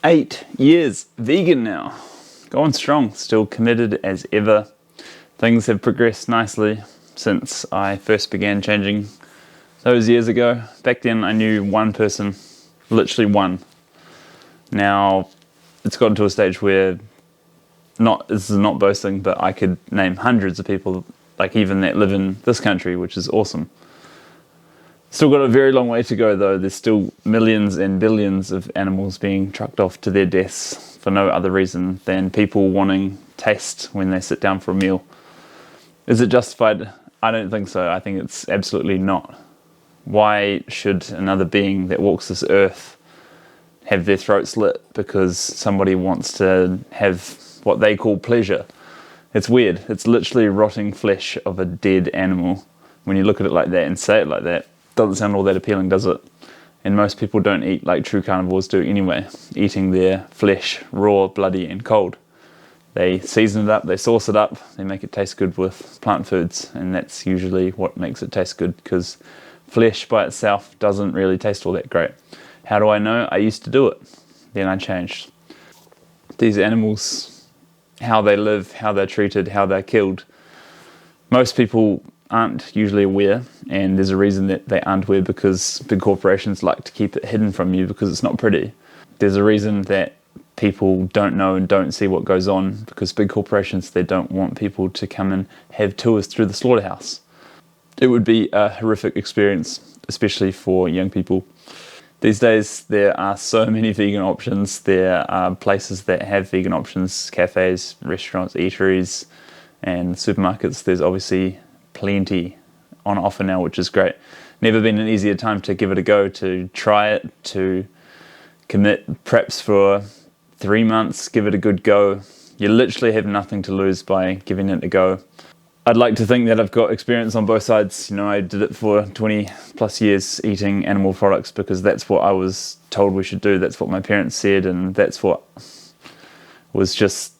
8 years vegan now. Going strong, still committed as ever. Things have progressed nicely since I first began changing those years ago. Back then I knew one person, literally one. Now it's gotten to a stage where, this is not boasting, but I could name hundreds of people, like even that live in this country, which is awesome. Still got a very long way to go though. There's still millions and billions of animals being trucked off to their deaths for no other reason than people wanting taste when they sit down for a meal. Is it justified? I don't think so. I think it's absolutely not. Why should another being that walks this earth have their throat slit because somebody wants to have what they call pleasure? It's weird. It's literally rotting flesh of a dead animal. When you look at it like that and say it like that, doesn't sound all that appealing, does it? And most people don't eat like true carnivores do anyway, eating their flesh raw, bloody and cold. They season it up, they sauce it up, they make it taste good with plant foods, and that's usually what makes it taste good, because flesh by itself doesn't really taste all that great. How do I know? I used to do it, then I changed. These animals, how they live, how they're treated, how they're killed, most people aren't usually aware, and there's a reason that they aren't aware, because big corporations like to keep it hidden from you because it's not pretty. There's a reason that people don't know and don't see what goes on, because big corporations, they don't want people to come and have tours through the slaughterhouse. It would be a horrific experience, especially for young people. These days there are so many vegan options. There are places that have vegan options, cafes, restaurants, eateries and supermarkets. There's obviously plenty on offer now, which is great. Never been an easier time to give it a go, to try it, to commit perhaps for 3 months, give it a good go. You literally have nothing to lose by giving it a go. I'd like to think that I've got experience on both sides. You know, I did it for 20 plus years eating animal products because that's what I was told we should do. That's what my parents said, and that's what was just,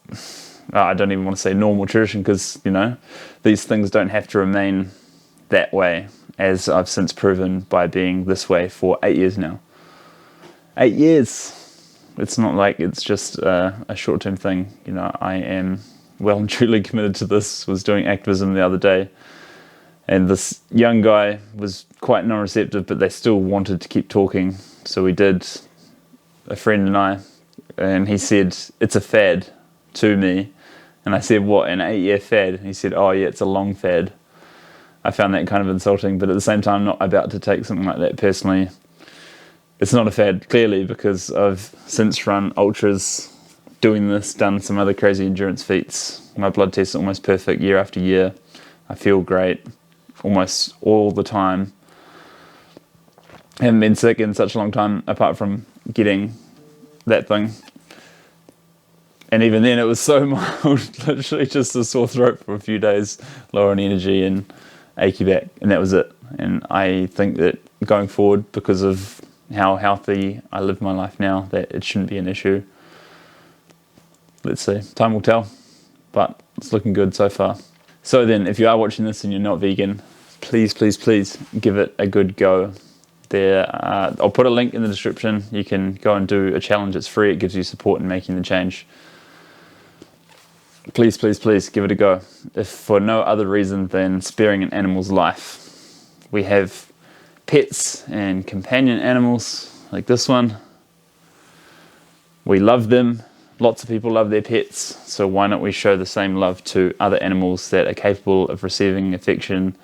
I don't even want to say normal tradition, because, you know, these things don't have to remain that way, as I've since proven by being this way for 8 years now. 8 years! It's not like it's just a short-term thing. You know, I am well and truly committed to this. Was doing activism the other day, and this young guy was quite non-receptive, but they still wanted to keep talking. So we did, a friend and I, and he said, "It's a fad," to me. And I said, "What, an 8-year fad?" And he said, "Oh yeah, it's a long fad." I found that kind of insulting, but at the same time, I'm not about to take something like that personally. It's not a fad, clearly, because I've since run ultras doing this, done some other crazy endurance feats. My blood tests are almost perfect year after year. I feel great almost all the time. Haven't been sick in such a long time, apart from getting that thing. And even then it was so mild, literally just a sore throat for a few days, low on energy and achy back, and that was it. And I think that going forward, because of how healthy I live my life now, that it shouldn't be an issue. Let's see, time will tell, but it's looking good so far. So then, if you are watching this and you're not vegan, please, please, please give it a good go. I'll put a link in the description. You can go and do a challenge. It's free. It gives you support in making the change. Please, please, please give it a go, if for no other reason than sparing an animal's life. We have pets and companion animals like this one. We love them. Lots of people love their pets, so why not we show the same love to other animals that are capable of receiving affection,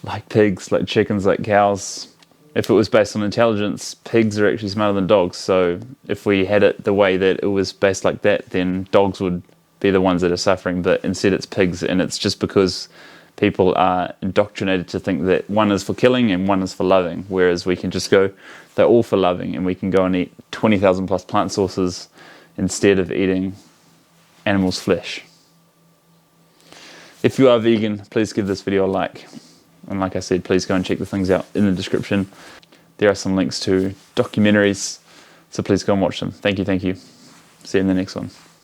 like pigs, like chickens, like cows. If it was based on intelligence, pigs are actually smarter than dogs, so if we had it the way that it was based like that, then dogs would be the ones that are suffering, but instead it's pigs, and it's just because people are indoctrinated to think that one is for killing and one is for loving, whereas we can just go, they're all for loving, and we can go and eat 20,000 plus plant sources instead of eating animals' flesh. If you are vegan, please give this video a like, and like I said, please go and check the things out in the description. There are some links to documentaries, so please go and watch them. Thank you, thank you. See you in the next one.